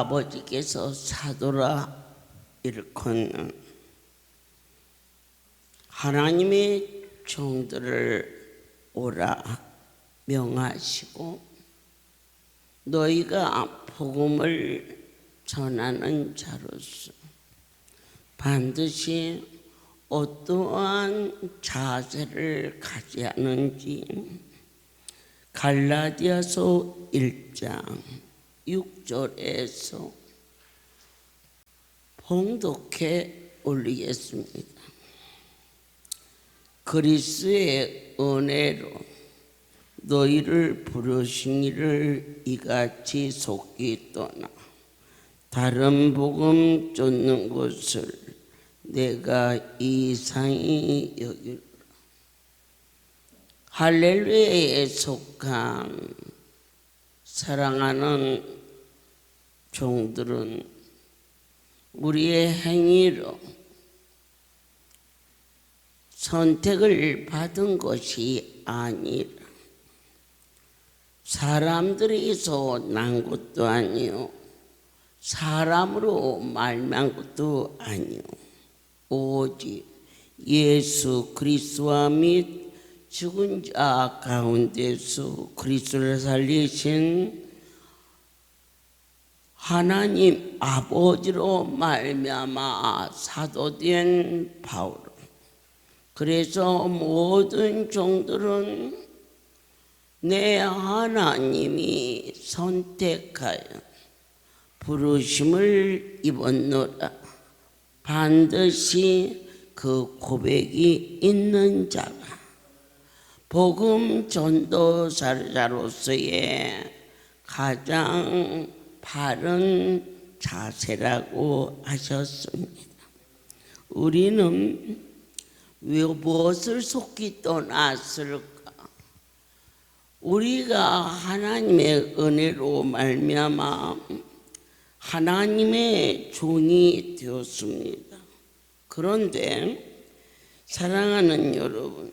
아버지께서 사도라 일컫는 하나님의 종들을 오라 명하시고 너희가 복음을 전하는 자로서 반드시 어떠한 자세를 가져야 하는지 갈라디아서 1장 6절에서 봉독해 올리겠습니다. 그리스도의 은혜로 너희를 부르신 이를 이같이 속히 떠나 다른 복음 쫓는 것을 내가 이상히 여기노라. 할렐루야에 속한 사랑하는 종들은 우리의 행위로 선택을 받은 것이 아니라 사람들에게서 난 것도 아니요 사람으로 말미암은 것도 아니요 오직 예수 그리스도와 및 죽은 자 가운데서 그리스도를 살리신 하나님 아버지로 말미암아 사도된 바울. 그래서 모든 종들은 내 하나님이 선택하여 부르심을 입었노라. 반드시 그 고백이 있는 자가 복음 전도자로서의 가장 바른 자세라고 하셨습니다. 우리는 왜 무엇을 속히 떠났을까? 우리가 하나님의 은혜로 말미암아 하나님의 종이 되었습니다. 그런데 사랑하는 여러분,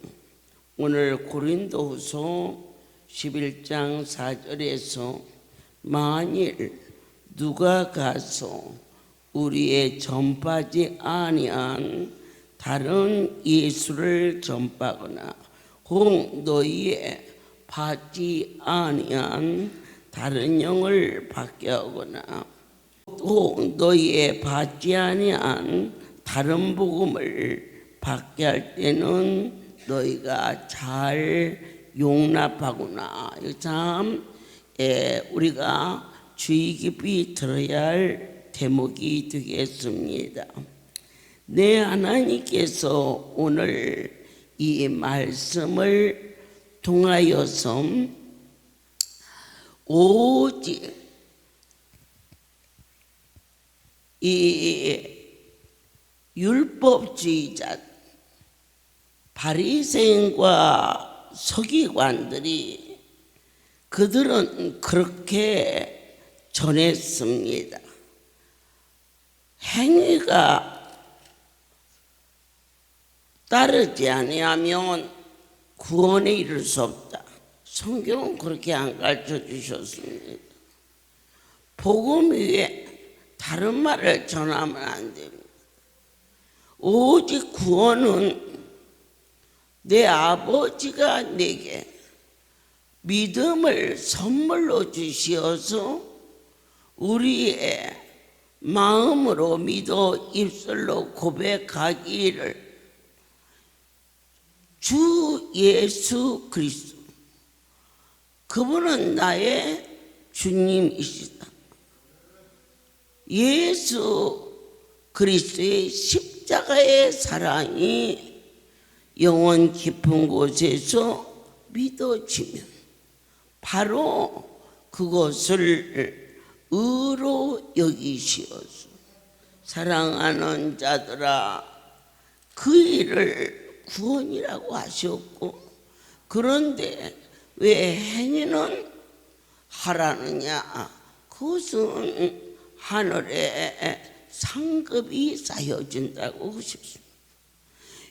오늘 고린도후서 11장 4절에서 만일 누가 가서 우리의 전파지 아니한 다른 예수를 전파하거나 혹 너희의 받지 아니한 다른 영을 받게 하거나 혹 너희의 받지 아니한 다른 복음을 받게 할 때는 너희가 잘 용납하구나. 참 우리가 주의 깊이 들어야 할 대목이 되겠습니다. 내 하나님께서 오늘 이 말씀을 통하여서 오직 이 율법주의자 바리새인과 서기관들이 그들은 그렇게 전했습니다. 행위가 따르지 아니하면 구원에 이를 수 없다. 성경은 그렇게 안 가르쳐 주셨습니다. 복음 위에 다른 말을 전하면 안 됩니다. 오직 구원은 내 아버지가 내게 믿음을 선물로 주시어서 우리의 마음으로 믿어 입술로 고백하기를 주 예수 그리스도 그분은 나의 주님이시다. 예수 그리스도의 십자가의 사랑이 영원 깊은 곳에서 믿어지면 바로 그것을 의로 여기시어서 사랑하는 자들아 그 일을 구원이라고 하셨고, 그런데 왜 행위는 하라느냐? 그것은 하늘에 상급이 쌓여진다고 하셨습니다.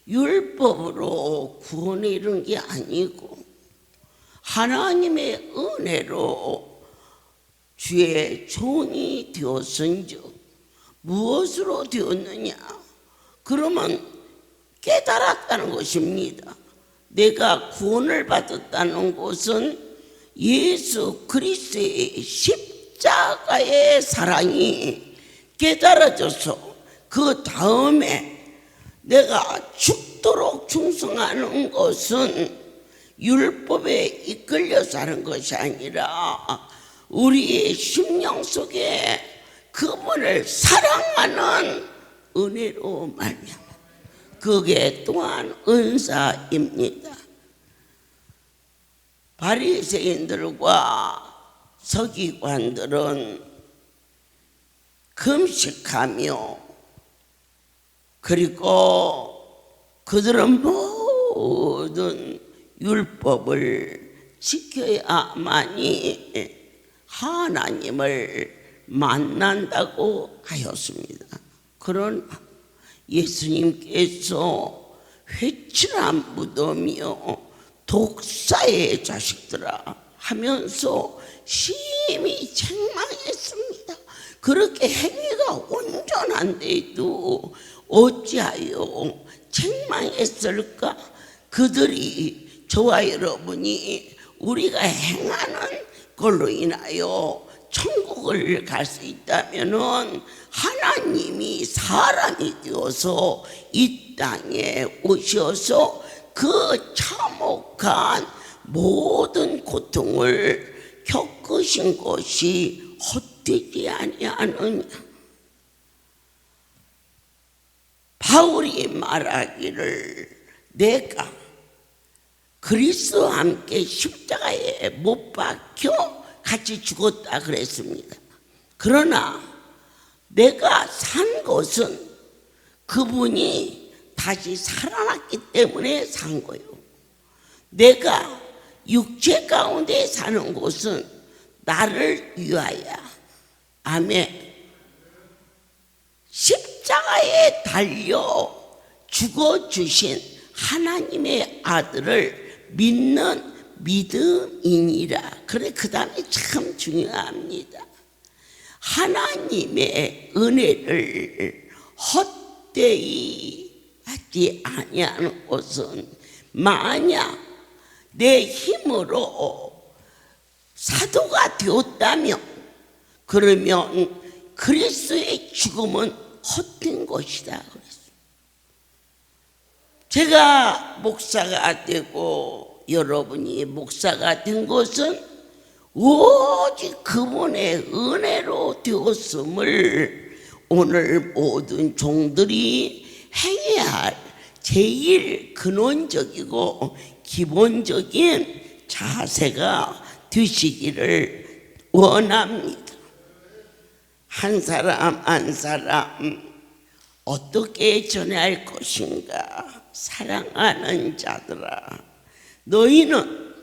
율법으로 구원에 이른 게 아니고 하나님의 은혜로 주의 종이 되었은즉 무엇으로 되었느냐? 그러면 깨달았다는 것입니다. 내가 구원을 받았다는 것은 예수 그리스도의 십자가의 사랑이 깨달아져서 그 다음에 내가 죽도록 충성하는 것은 율법에 이끌려서 하는 것이 아니라 우리의 심령 속에 그분을 사랑하는 은혜로 말미암아 그게 또한 은사입니다. 바리새인들과 서기관들은 금식하며 그리고 그들은 모든 율법을 지켜야만이 하나님을 만난다고 하였습니다. 그러나 예수님께서 회칠한 무덤이요 독사의 자식들아 하면서 심히 책망했습니다. 그렇게 행위가 온전한데도 어찌하여 책망했을까? 그들이 저와 여러분이 우리가 행하는 걸로 인하여 천국을 갈 수 있다면은 하나님이 사람이 되어서 이 땅에 오셔서 그 참혹한 모든 고통을 겪으신 것이 헛되지 아니하느냐. 바울이 말하기를 내가 그리스도와 함께 십자가에 못 박혀 같이 죽었다 그랬습니다. 그러나 내가 산 것은 그분이 다시 살아났기 때문에 산 거예요. 내가 육체 가운데 사는 것은 나를 위하여. 아멘. 십자가에 달려 죽어주신 하나님의 아들을 믿는 믿음이니라. 그래, 그 다음에 참 중요합니다. 하나님의 은혜를 헛되이 하지 아니하는 것은 만약 내 힘으로 사도가 되었다면 그러면 그리스도의 죽음은 헛된 것이다 그랬어요. 제가 목사가 되고 여러분이 목사가 된 것은 오직 그분의 은혜로 되었음을 오늘 모든 종들이 행해야 할 제일 근원적이고 기본적인 자세가 되시기를 원합니다. 한 사람 한 사람 어떻게 전할 것인가? 사랑하는 자들아, 너희는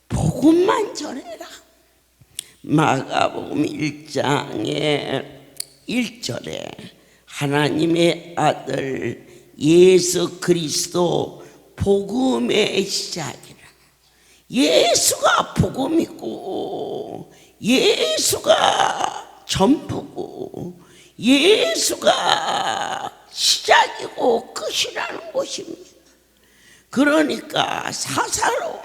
복음만 전해라. 마가복음 1장의 1절에 하나님의 아들 예수 그리스도 복음의 시작이라. 예수가 복음이고 예수가 전부고 예수가 시작이고 끝이라는 것입니다. 그러니까 사사로운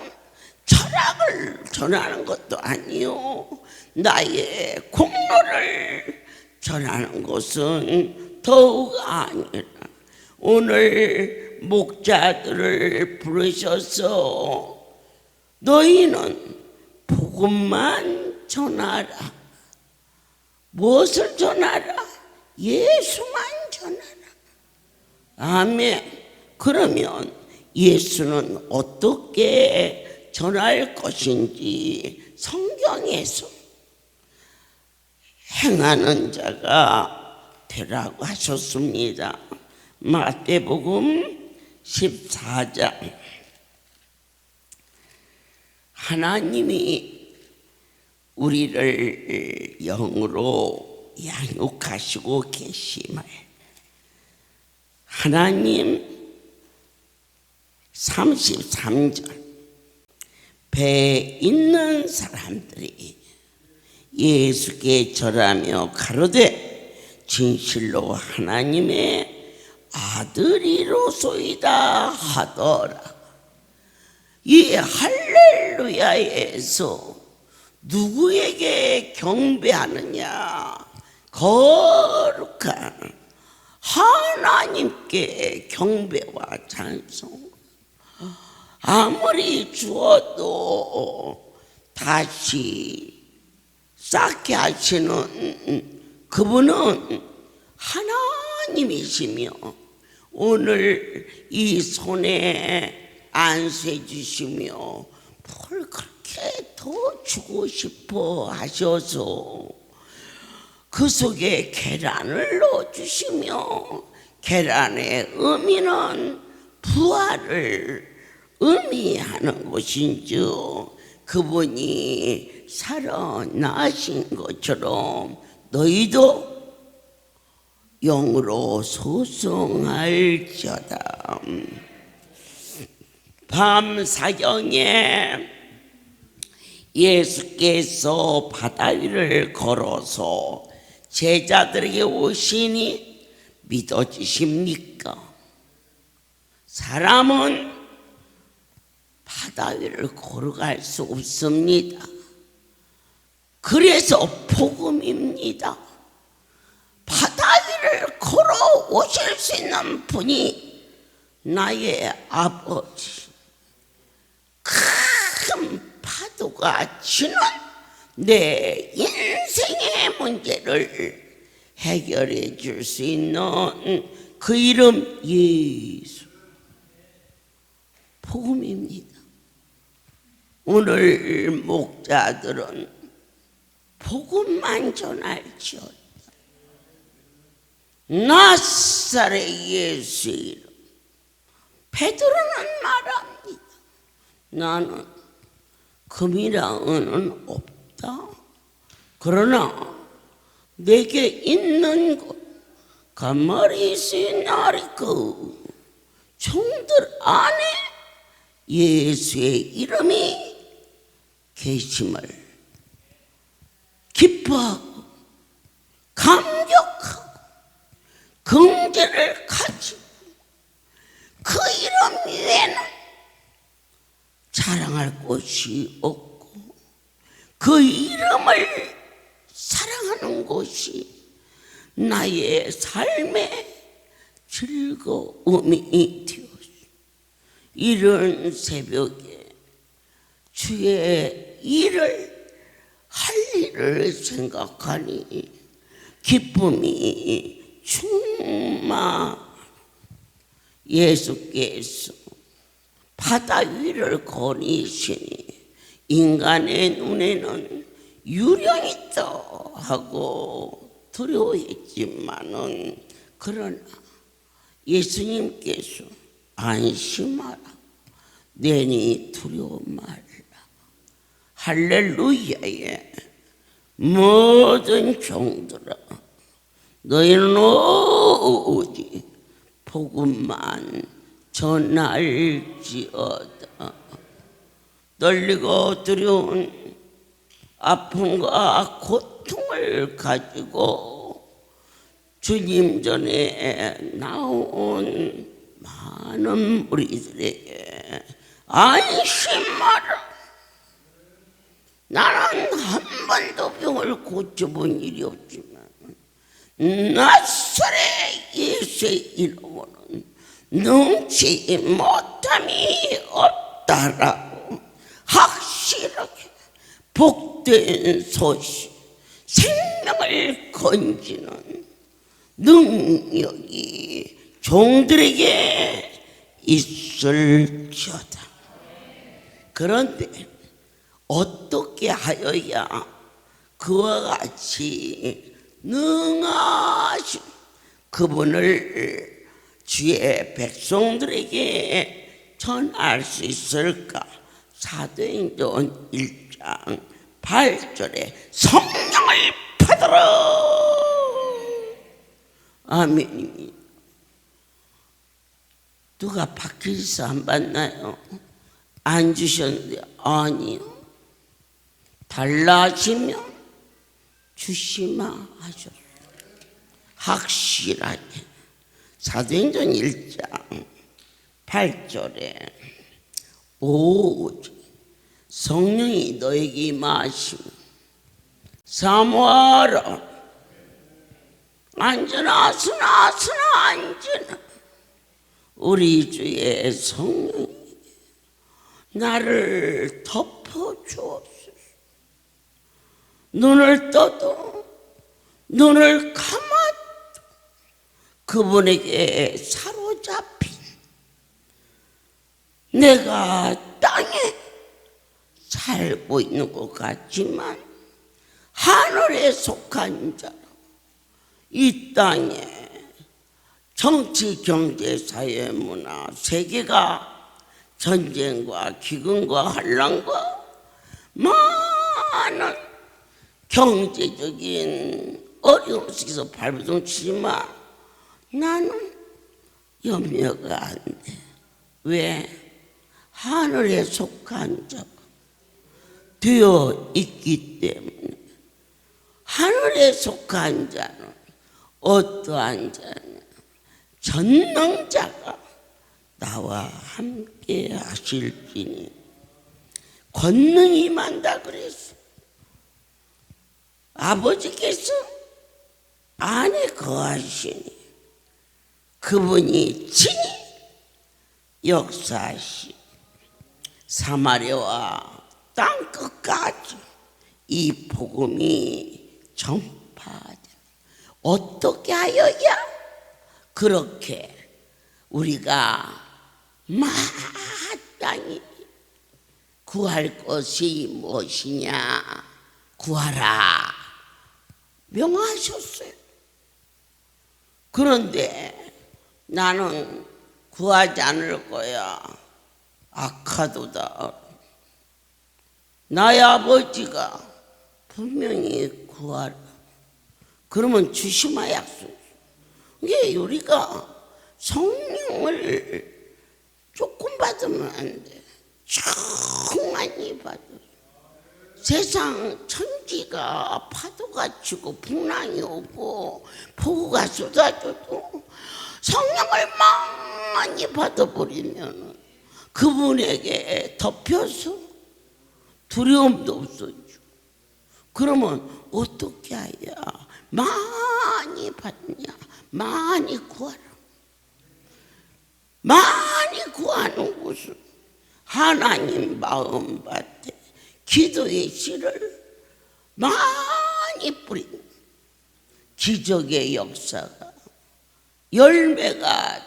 철학을 전하는 것도 아니요, 나의 공로를 전하는 것은 더욱 아니라 오늘 목자들을 부르셔서 너희는 복음만 전하라. 무엇을 전하라? 예수만 전하라. 아멘. 그러면 예수는 어떻게 전할 것인지 성경에서 행하는 자가 되라고 하셨습니다. 마태복음 14장. 하나님이 우리를 영으로 양육하시고 계심을 하나님 33절 배 있는 사람들이 예수께 절하며 가로되 진실로 하나님의 아들이로소이다 하더라. 이 할렐루야에서 누구에게 경배하느냐? 거룩한 하나님께 경배와 찬송. 아무리 주어도 다시 쌓게 하시는 그분은 하나님이시며 오늘 이 손에 안수해 주시며 뭘 그렇게 더 주고 싶어 하셔서 그 속에 계란을 넣어주시며, 계란의 의미는 부활을 의미하는 것인즉 그분이 살아나신 것처럼 너희도 영으로 소송할지어다. 밤 사경에 예수께서 바다 위를 걸어서 제자들에게 오시니 믿어지십니까? 사람은 바다 위를 걸어갈 수 없습니다. 그래서 복음입니다. 바다 위를 걸어 오실 수 있는 분이 나의 아버지. 큰 파도가 치는 내 인생의 문제를 해결해 줄 수 있는 그 이름 예수. 복음입니다. 오늘 목자들은 복음만 전할지어다. 나사렛 예수의 이름. 베드로는 말합니다. 나는 금이랑 은은 없다. 그러나 내게 있는 것 가마리스 나리그 종들 안에 예수의 이름이 계심을 기뻐하고 감격하고 긍지를 가지고 그 이름 위에는 자랑할 곳이 없고 그 이름을 사랑하는 것이 나의 삶의 즐거움이 되었어. 이른 새벽에 주의 일을 할 일을 생각하니 기쁨이 충만. 예수께서 바다 위를 거니시니 인간의 눈에는 유령이다 하고 두려워했지만은 그러나 예수님께서 안심하라, 내니 두려워 말라. 할렐루야에 모든 종들아 너희는 오직 복음만 전할지어다. 떨리고 두려운 아픔과 고통을 가지고 주님 전에 나온 많은 무리들에게 안심하라. 나는 한 번도 병을 고쳐본 일이 없지만 나사렛 예수의 이름으로는 능치 못함이 없다라고 확실하게 복된 소식, 생명을 건지는 능력이 종들에게 있을지어다. 그런데 어떻게 하여야 그와 같이 능하신 그분을 주의 백성들에게 전할 수 있을까? 사도행전 1장 8절에 성령을 받으라. 아멘입니다. 누가 박힐수 안 받나요? 안 주셨는데 아니요. 달라지면 주시마 하셨어요. 확실하게 사도행전 1장 8절에 오직 성령이 너에게 임하시면 사모하라. 앉으나 서나 앉으나 우리 주의 성령이 나를 덮어주옵소서. 눈을 떠도 눈을 감아도 그분에게 사로잡힌 내가 땅에 살고 있는 것 같지만 하늘에 속한 자로 이 땅에 정치, 경제, 사회, 문화, 세계가 전쟁과 기근과 환난과 많은 경제적인 어려움 속에서 발버둥치지만 나는 염려가 안 돼. 왜? 하늘에 속한 자가 되어 있기 때문에. 하늘에 속한 자는 어떠한 자냐? 전능자가 나와 함께 하실지니 권능이 임한다 그랬어. 아버지께서 안에 거하시니 그분이 친히 역사하시 사마리아와 땅끝까지 이 복음이 전파되어 어떻게 하여야 그렇게 우리가 마땅히 구할 것이 무엇이냐? 구하라 명하셨어요. 그런데 나는 구하지 않을 거야. 악하도다. 나의 아버지가 분명히 구하라. 그러면 주시마 약속. 이게 우리가 성령을 조금 받으면 안 돼. 충만히 받아. 세상 천지가 파도가 치고 풍랑이 오고 폭우가 쏟아져도 성령을 많이 받아버리면 그분에게 덮여서 두려움도 없어지고. 그러면 어떻게 해야 많이 받냐? 많이 구하라. 많이 구하는 곳은 하나님 마음밭에 기도의 씨를 많이 뿌리는 기적의 역사가 열매가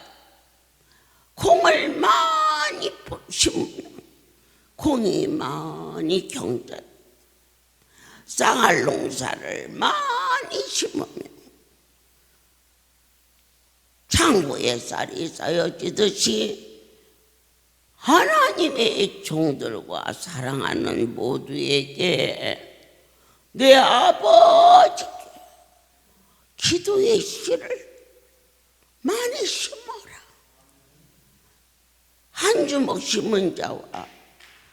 콩을 많이 심으면 콩이 많이 경작, 쌍알 농사를 많이 심으면 창고에 쌀이 쌓여지듯이 하나님의 종들과 사랑하는 모두에게 내 아버지께 기도의 씨를 많이 심어라. 한 주먹 심은 자와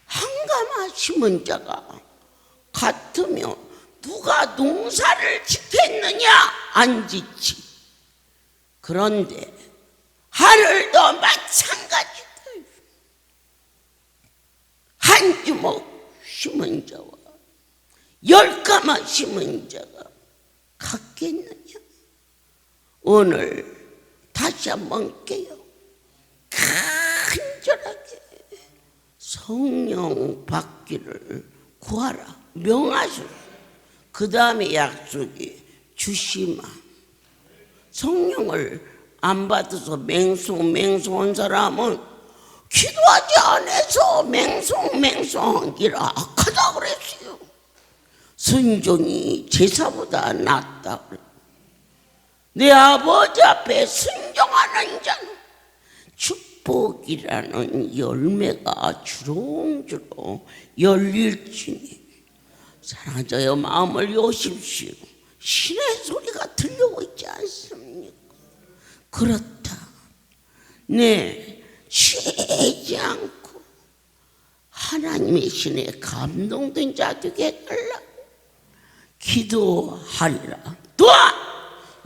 한 가마 심은 자가 같으며 누가 농사를 짓겠느냐? 안 짓지. 그런데 하늘도 마찬가지다. 한 주먹 심은 자와 10가마 심은 자가 같겠느냐? 오늘 다시 한번 깨요. 간절하게 성령 받기를 구하라 명하소서. 그 다음에 약속이 주시마. 성령을 안 받아서 맹송한 사람은 기도하지 않아서 맹송한기라 악하다 그랬어요. 순종이 제사보다 낫다 그랬어요. 내 아버지 앞에 순종하는 자는 축복이라는 열매가 주렁주렁 열릴지니 사랑하여 마음을 여십시오. 신의 소리가 들려오고 있지 않습니까? 그렇다. 네. 쉬지 않고 하나님의 신에 감동된 자 되게 해달라고 기도하리라. 또한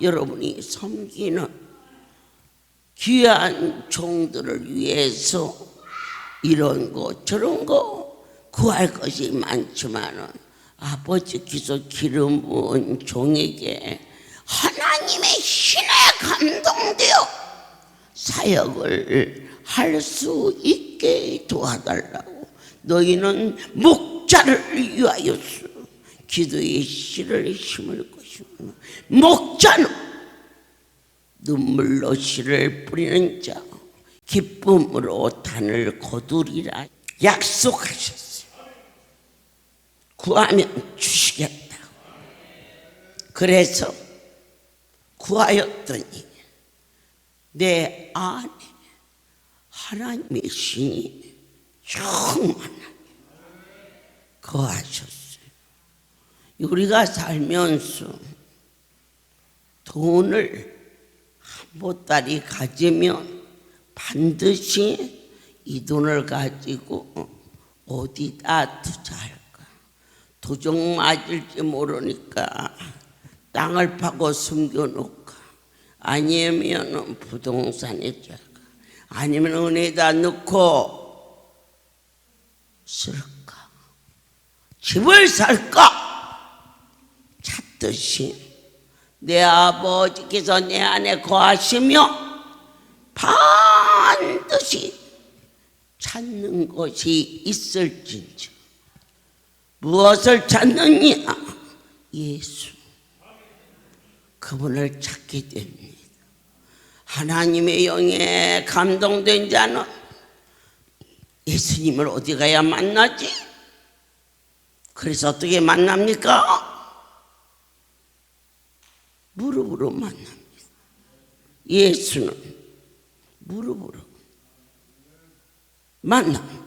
여러분이 섬기는 귀한 종들을 위해서 이런 거 저런 거 구할 것이 많지만은 아버지께서 기름 부은 종에게 하나님의 신에 감동되어 사역을 할 수 있게 도와달라고. 너희는 목자를 위하여서 기도의 씨를 심을 것이구나. 목자는 눈물로 씨를 뿌리는 자, 기쁨으로 단을 거두리라 약속하셨어요. 구하면 주시겠다고. 그래서 구하였더니 내 안에 하나님의 신이 충만하게 거하셨어요. 우리가 살면서 돈을 한 보따리 가지면 반드시 이 돈을 가지고 어디다 투자할까? 도적 맞을지 모르니까 땅을 파고 숨겨놓을까? 아니면 부동산에 짤까? 아니면 은행에다 넣고 쓸까? 집을 살까? 찾듯이 내 아버지께서 내 안에 거하시며 반드시 찾는 것이 있을진저. 무엇을 찾느냐? 예수. 그분을 찾게 됩니다. 하나님의 영에 감동된 자는 예수님을 어디 가야 만나지? 그래서 어떻게 만납니까? 무릎으로 만납니다. 예수는 무릎으로 만납니다.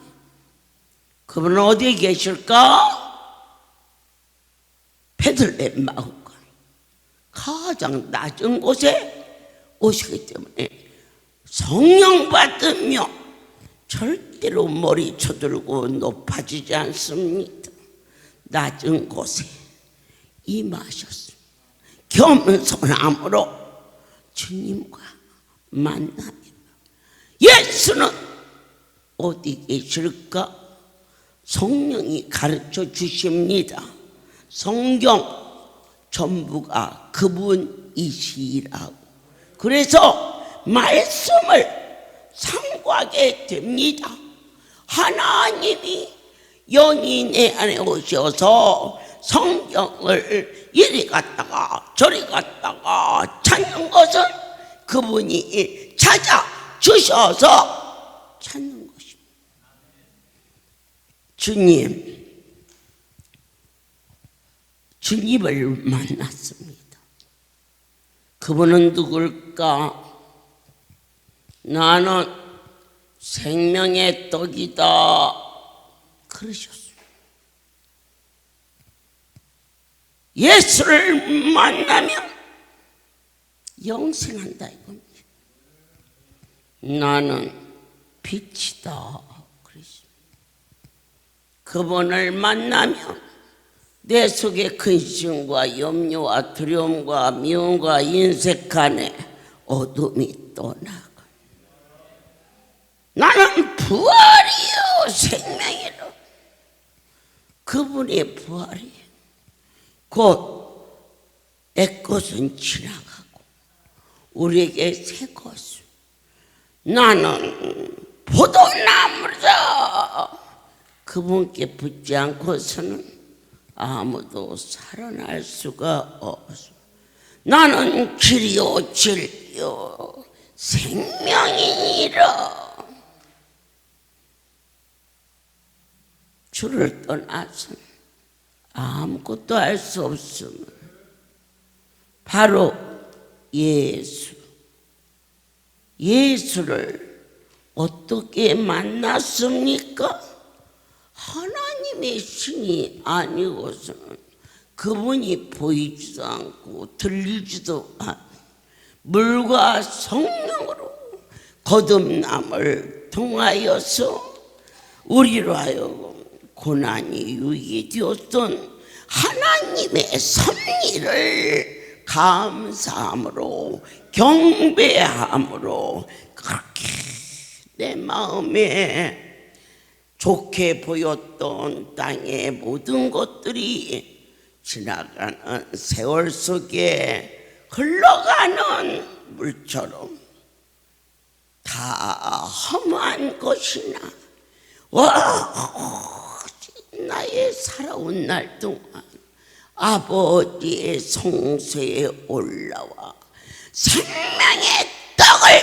그분은 어디에 계실까? 베들레헴 마을간 가장 낮은 곳에 오시기 때문에 성령 받으며 절대로 머리 쳐들고 높아지지 않습니다. 낮은 곳에 임하셨습니다. 겸손함으로 주님과 만나며 예수는 어디 계실까? 성령이 가르쳐 주십니다. 성경 전부가 그분이시라고. 그래서 말씀을 상고하게 됩니다. 하나님이 영이 내 안에 오셔서 성경을 이리 갔다가 저리 갔다가 찾는 것은 그분이 찾아 주셔서 찾는 것입니다. 주님을 만났습니다. 그분은 누굴까? 나는 생명의 떡이다 그러셨습니다. 예수를 만나면 영생한다 이겁니다. 나는 빛이다 그러십니다. 그분을 만나면 내 속에 근심과 염려와 두려움과 미움과 인색함에 어둠이 떠나가. 나는 부활이요 생명이로. 그분의 부활이에요. 곧 내 것은 지나가고 우리에게 새 것을. 나는 포도나무다. 그분께 붙지 않고서는 아무도 살아날 수가 없어. 나는 길이요 진리요 생명이니라. 주를 떠나서는 아무것도 할 수 없음을. 바로 예수를 어떻게 만났습니까? 하나님의 신이 아니고서는 그분이 보이지도 않고 들리지도 않고 물과 성령으로 거듭남을 통하여서 우리로 하여금 고난이 유익이 되었던 하나님의 섭리를 감사함으로 경배함으로 그렇게 내 마음에 좋게 보였던 땅의 모든 것들이 지나가는 세월 속에 흘러가는 물처럼 다 험한 것이나 나의 살아온 날 동안 아버지의 성소에 올라와 생명의 떡을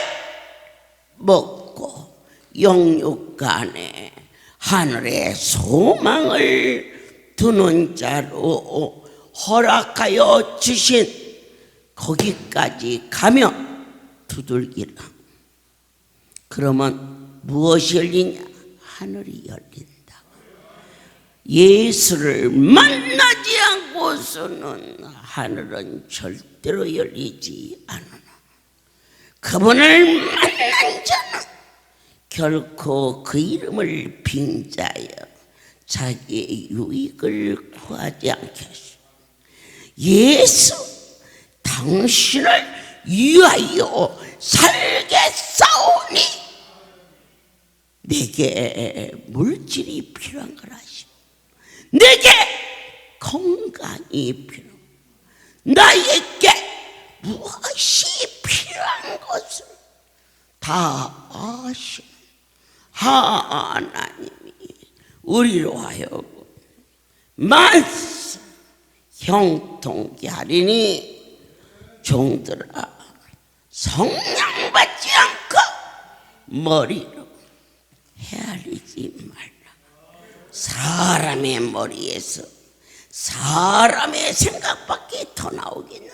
먹고 영육간에 하늘의 소망을 두는 자로 허락하여 주신 거기까지 가며 두들기라. 그러면 무엇이 열리냐? 하늘이 열린다. 예수를 만나지 않고서는 하늘은 절대로 열리지 않으나 그분을 만난 자는 결코 그 이름을 빙자하여 자기의 유익을 구하지 않겠소. 예수, 당신을 위하여 살겠사오니 내게 물질이 필요한 걸 아시오. 내게 건강이 필요, 나에게 무엇이 필요한 것을 다 아시오. 하나님이 우리로 하여금 만사 형통케 하리니 종들아 성령받지 않고 머리로 헤아리지 말라. 사람의 머리에서 사람의 생각밖에 더 나오겠느냐.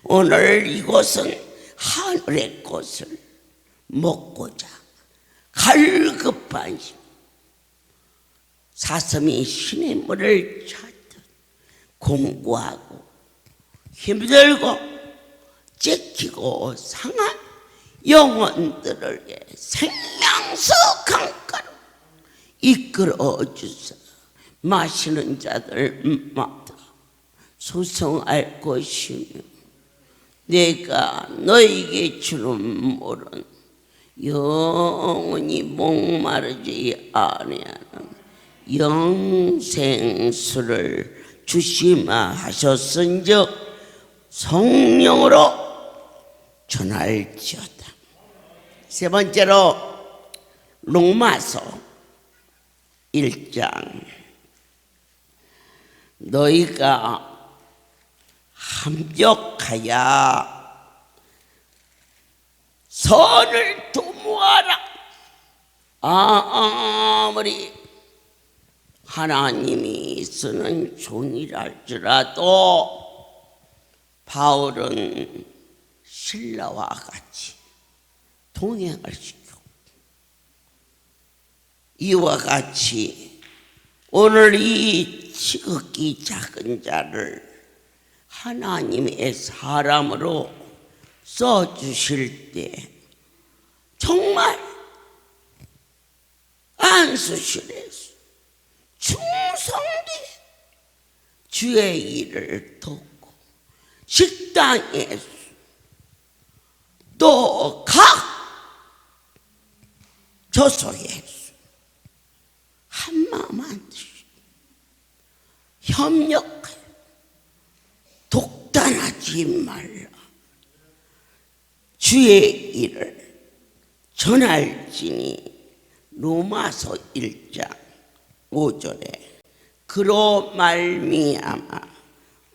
오늘 이곳은 하늘의 것을 먹고자 갈급한 사슴이 신의 물을 찾듯 공부하고 힘들고 찢기고 상한 영혼들에게 생명수 강가로 이끌어 주사 마시는 자들마다 소성할 것이며 내가 너에게 주는 물은 영원히 목마르지 아니하는 영생수를 주시마 하셨은즉 성령으로 전할지어다. 세 번째로 로마서 1장 너희가 합력하여 선을 도모하라. 아무리 하나님이 쓰는 종이랄지라도 바울은 신라와 같이 동행을 시켜 이와 같이 오늘 이 지극히 작은 자를 하나님의 사람으로 써주실 때 정말 안수실에서 충성되 주의 일을 돕고 식당에서 또 각 저소에서 한마음 한뜻 협력하여 독단하지 말라. 주의 일을 전할지니 로마서 1장 5절에 그로 말미암아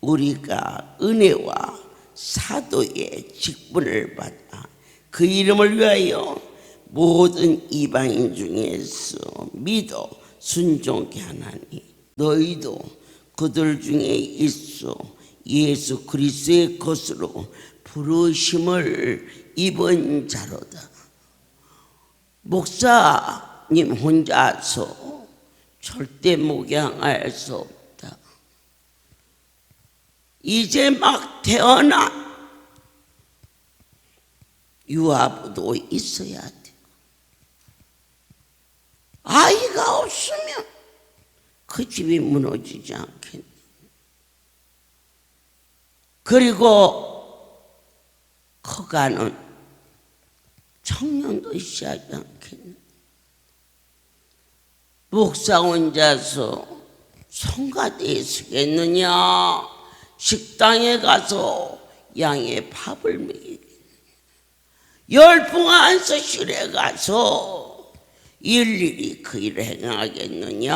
우리가 은혜와 사도의 직분을 받아 그 이름을 위하여 모든 이방인 중에서 믿어 순종케 하나니 너희도 그들 중에 있어 예수 그리스도의 것으로 부르심을 입은 자로다. 목사님 혼자서 절대 목양할 수 없다. 이제 막 태어난 유아부도 있어야 돼. 아이가 없으면 그 집이 무너지지 않겠네. 그리고 커가는 청년도 시하지 않겠네. 목사 혼자서 성가대에 서겠느냐, 식당에 가서 양의 밥을 먹이겠느냐, 열풍 안수실에 가서 일일이 그 일을 행하겠느냐,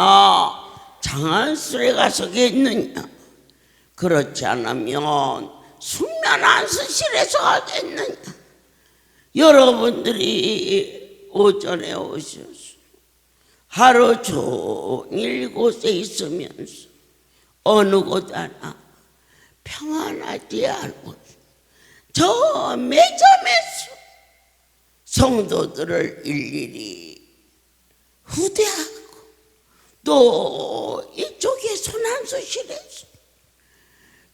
장안술에 가서겠느냐. 그렇지 않으면 숙면 안수실에서 하겠느냐. 여러분들이 오전에 오셔서 하루 종일 이곳에 있으면서 어느 곳 하나 평안하지 않고 저 매점에서 성도들을 일일이 후대하고 또 이쪽에 손안수실에서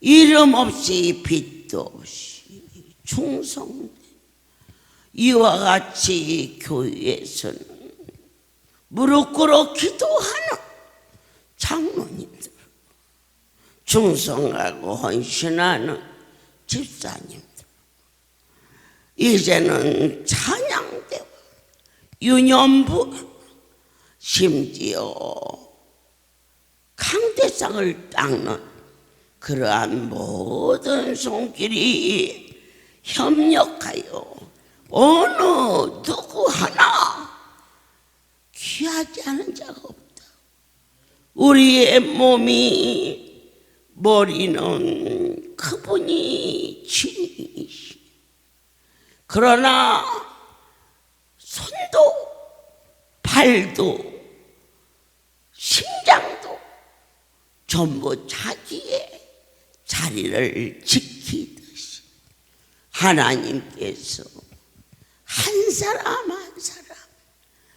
이름 없이 빛도 없이 충성돼. 이와 같이 교회에서는 무릎 꿇어 기도하는 장로님들, 충성하고 헌신하는 집사님들, 이제는 찬양대와 유년부, 심지어 강대상을 닦는 그러한 모든 손길이 협력하여 어느 누구 하나 귀하지 않은 자가 없다. 우리의 몸이, 머리는 그분이 주인이시. 그러나 손도 발도 심장도 전부 자기의 자리를 지키듯이 하나님께서 한 사람 한 사람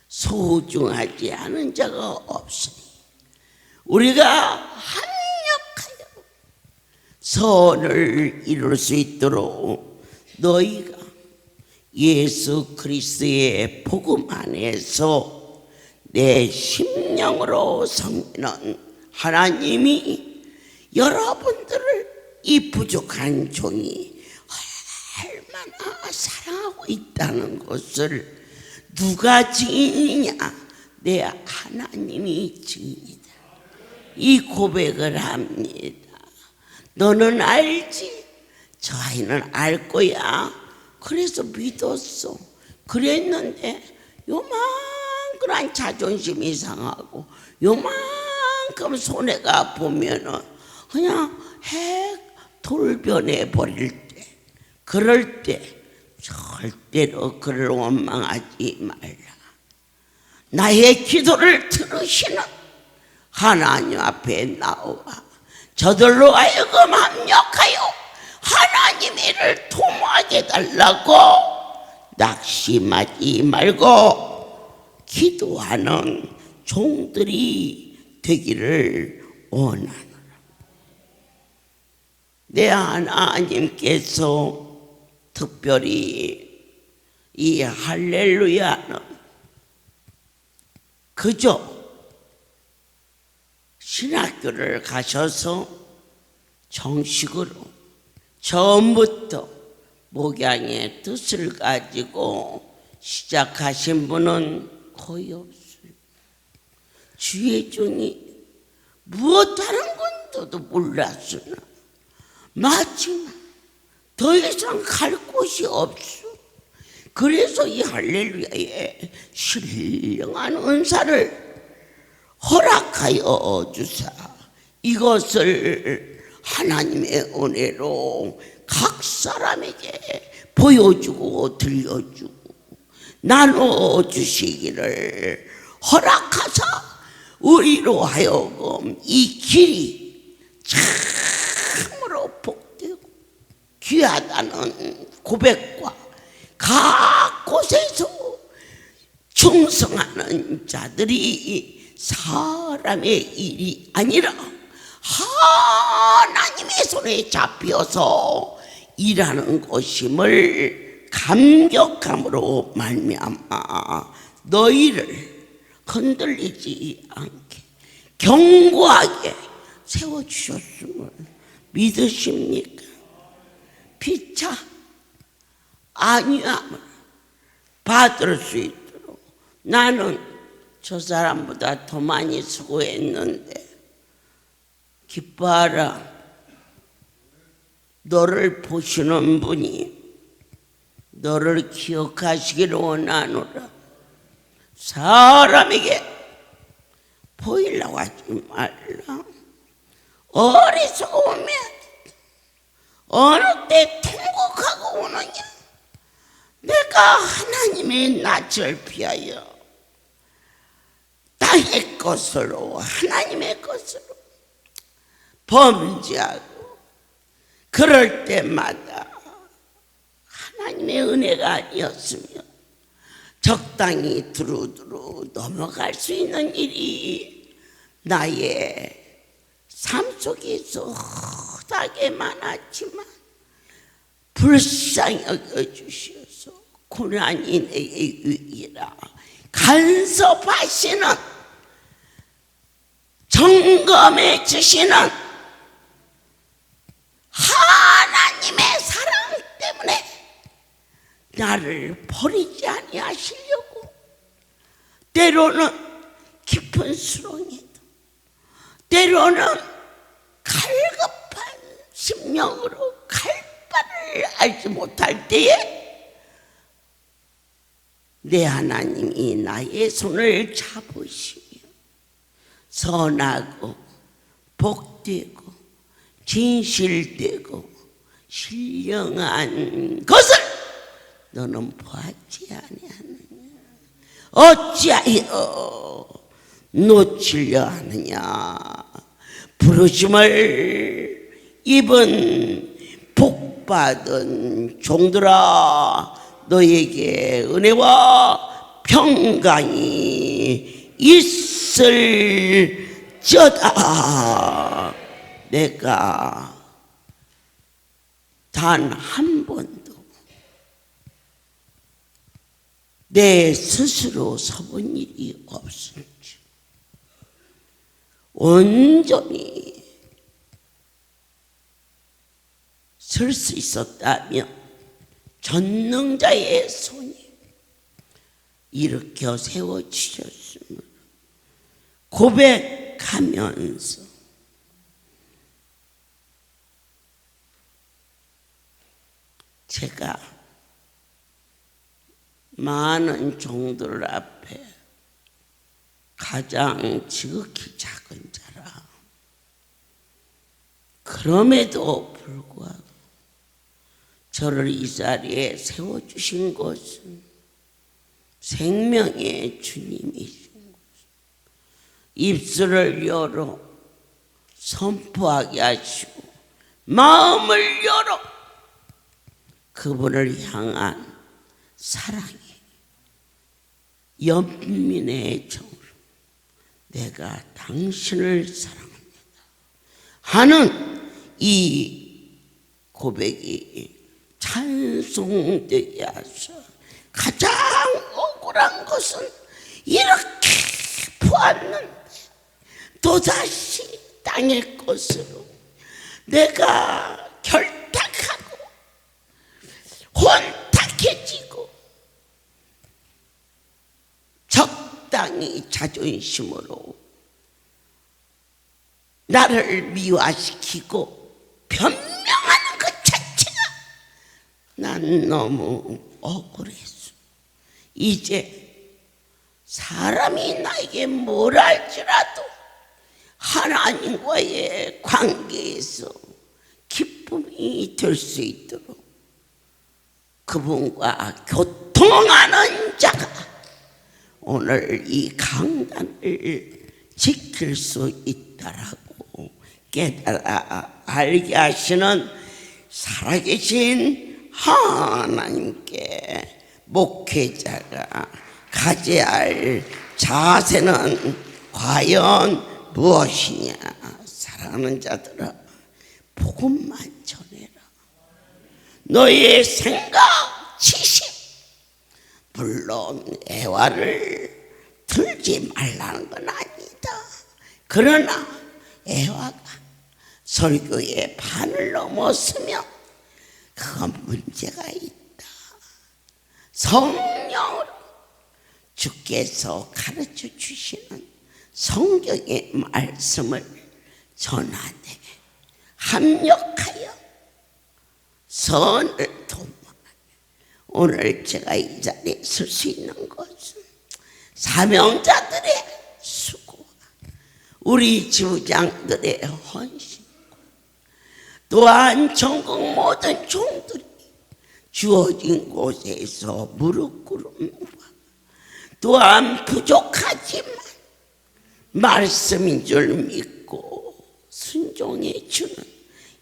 소중하지 않은 자가 없으니 우리가 합력하여 선을 이룰 수 있도록 너희가 예수 그리스도의 복음 안에서 내 심령으로 섬기는 하나님이 여러분들을 이 부족한 종이 얼마나 사랑하고 있다는 것을 누가 증인이냐? 내 하나님이 증인이다. 이 고백을 합니다. 너는 알지? 저 아이는 알 거야. 그래서 믿었어. 그랬는데 요만한 자존심이 상하고 요만큼 손해가 보면은 그냥 돌변해 버릴 때, 그럴 때 절대로 그를 원망하지 말라. 나의 기도를 들으시는 하나님 앞에 나와 저들로 하여금 합력하여 하나님의 일을 도모하게 달라고 낙심하지 말고 기도하는 종들이 되기를 원하노라. 내 하나님께서 특별히 이 할렐루야는 그저 신학교를 가셔서 정식으로 처음부터 목양의 뜻을 가지고 시작하신 분은 거의 없어요. 주의 종이 무엇 다른 건도 몰랐으나 마지막 더 이상 갈 곳이 없어. 그래서 이 할렐루야에 신령한 은사를 허락하여 주사 이것을 하나님의 은혜로 각 사람에게 보여주고 들려주고 나눠주시기를 허락하사 우리로 하여금 이 길이 참으로 복되고 귀하다는 고백과 각 곳에서 충성하는 자들이 사람의 일이 아니라 하나님의 손에 잡혀서 일하는 것임을 감격함으로 말미암아 너희를 흔들리지 않게 견고하게 세워주셨음을 믿으십니까? 피차 안위함을 받을 수 있도록 나는 저 사람보다 더 많이 수고했는데 기뻐하라. 너를 보시는 분이 너를 기억하시기를 원하노라. 사람에게 보이려고 하지 말라. 어리석으면 어느 때 통곡하고 오느냐. 내가 하나님의 낯을 피하여 땅의 것으로 하나님의 것으로 범죄하고 그럴 때마다 하나님의 은혜가 아니었으며 적당히 두루두루 넘어갈 수 있는 일이 나의 삶 속에 쏟하게 많았지만 불쌍히 여겨주셔서 고난이 내게 위기라 간섭하시는 점검해 주시는 하나님의 사랑 때문에 나를 버리지 아니하시려고 때로는 깊은 수렁에도 때로는 갈급한 심령으로 갈 바를 알지 못할 때에 내 하나님이 나의 손을 잡으시며 선하고 복되고 진실되고 신령한 것을 너는 보았지 아니하느냐. 어찌하여 놓치려 하느냐. 부르심을 입은 복받은 종들아 너에게 은혜와 평강이 있을지어다. 내가 단 한 번도 내 스스로 서본 일이 없은지 온전히 설 수 있었다며 전능자의 손이 일으켜 세워주셨음을 고백하면서 제가 많은 종들 앞에 가장 지극히 작은 자라. 그럼에도 불구하고 저를 이 자리에 세워주신 것은 생명의 주님이신 것입니다. 입술을 열어 선포하게 하시고 마음을 열어 그분을 향한 사랑이 연민의 정으로 내가 당신을 사랑합니다 하는 이 고백이 찬송되게 하셔. 가장 억울한 것은 이렇게 보았는데 또다시 땅의 것으로 내가 결탁하고 혼탁해지고 적당히 자존심으로 나를 미화시키고 변명하는 것 자체가 난 너무 억울했어. 이제 사람이 나에게 뭘 할지라도 하나님과의 관계에서 기쁨이 될 수 있도록 그분과 교통하는 자가 오늘 이 강단을 지킬 수 있다라고 깨달아 알게 하시는 살아계신 하나님께 목회자가 가져야 할 자세는 과연 무엇이냐. 사랑하는 자들아, 복음만 전해라. 너의 생각, 지식, 물론 애화를 들지 말라는 건 아니다. 그러나 애화가 설교의 반을 넘었으며 그건 문제가 있다. 성령으로 주께서 가르쳐 주시는 성경의 말씀을 전하되 합력하여 선을 도모하며 오늘 제가 이 자리에 설 수 있는 것은 사명자들의 수고와 우리 지부장들의 헌신, 또한 전국 모든 종들이 주어진 곳에서 무릎 꿇음과 또한 부족하지만 말씀인 줄 믿고 순종해 주는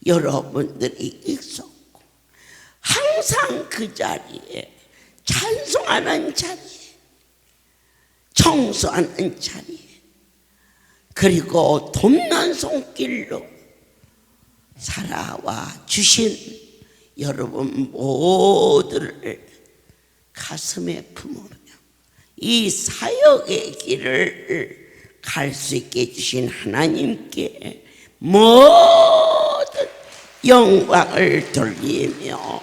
여러분들이 있었고, 항상 그 자리에 찬송하는 자리에, 청소하는 자리에, 그리고 돕는 손길로 살아와 주신 여러분 모두를 가슴에 품으며 이 사역의 길을 갈 수 있게 해주신 하나님께 모든 영광을 돌리며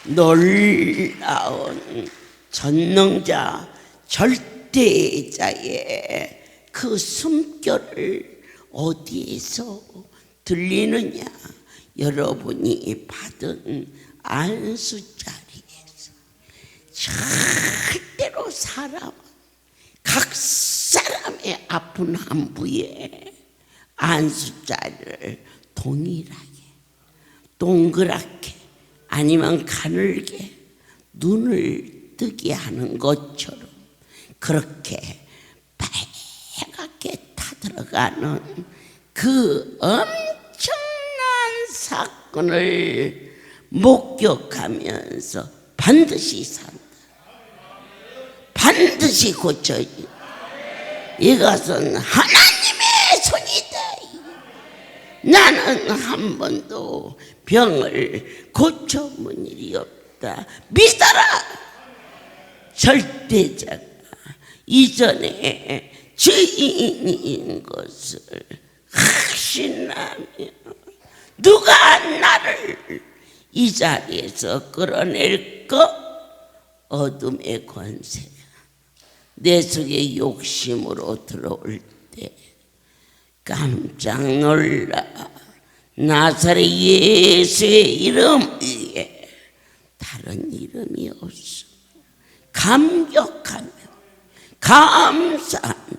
놀라운 전능자 절대자의 그 숨결을 어디에서 들리느냐? 여러분이 받은 안수 자리에서. 절대로 사람은 각 사람의 아픈 한부에 안수 자리를 동일하게, 동그랗게, 아니면 가늘게 눈을 뜨게 하는 것처럼 그렇게 빨갛게 타들어가는 그 엄청난 사건을 목격하면서 반드시 산다. 반드시 고쳐지. 이것은 하나님의 손이다. 나는 한 번도 병을 고쳐본 일이 없다. 믿어라. 절대자가 이전에 죄인인 것을 확신하며 누가 나를 이 자리에서 끌어낼까? 어둠의 권세가 내 속에 욕심으로 들어올 때 깜짝 놀라. 나사렛 예수의 이름 위에 다른 이름이 없어. 감격하며 감사하며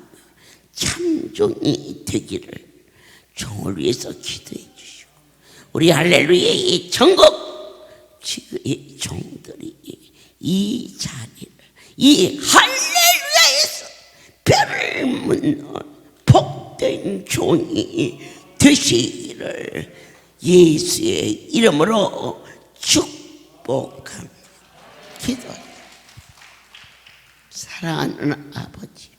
참종이 되기를 종을 위해서 기도해 주시고, 우리 할렐루야의 전국 지구의 종들이 이 자리를, 이 할렐루야에서 별을 묻는 복된 종이 되시기를 예수의 이름으로 축복합니다. 기도합니다. 사랑하는 아버지,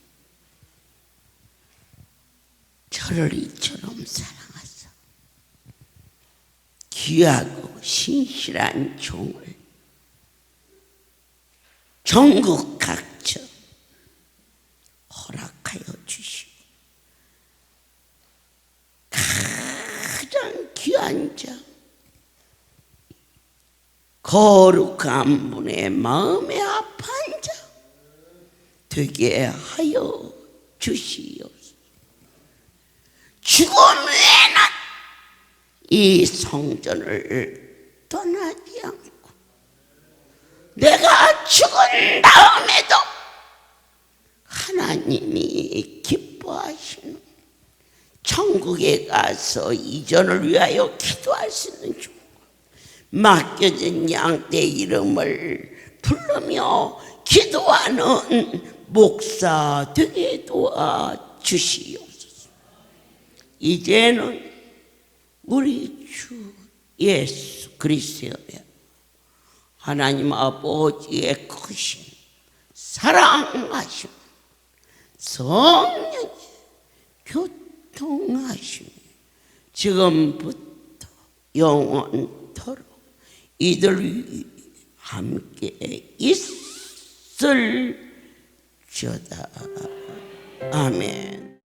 저를 이처럼 사랑하사 귀하고 신실한 종을 전국 각처 허락하여 주시고, 가장 귀한 자, 거룩한 분의 마음에 아파한 자 되게 하여 주시옵소서. 죽음에는 이 성전을 떠나지 않고 내가 죽은 다음에도 하나님이 기뻐하시는 천국에 가서 이전을 위하여 기도할 수 있는 종, 맡겨진 양떼의 이름을 부르며 기도하는 목사 되게 도와주시옵소서. 이제는 우리 주 예수 그리스도의 하나님 아버지의 크신 사랑하심, 성령의 교통하심, 지금부터 영원토록 이들 함께 있을지어다. 아멘.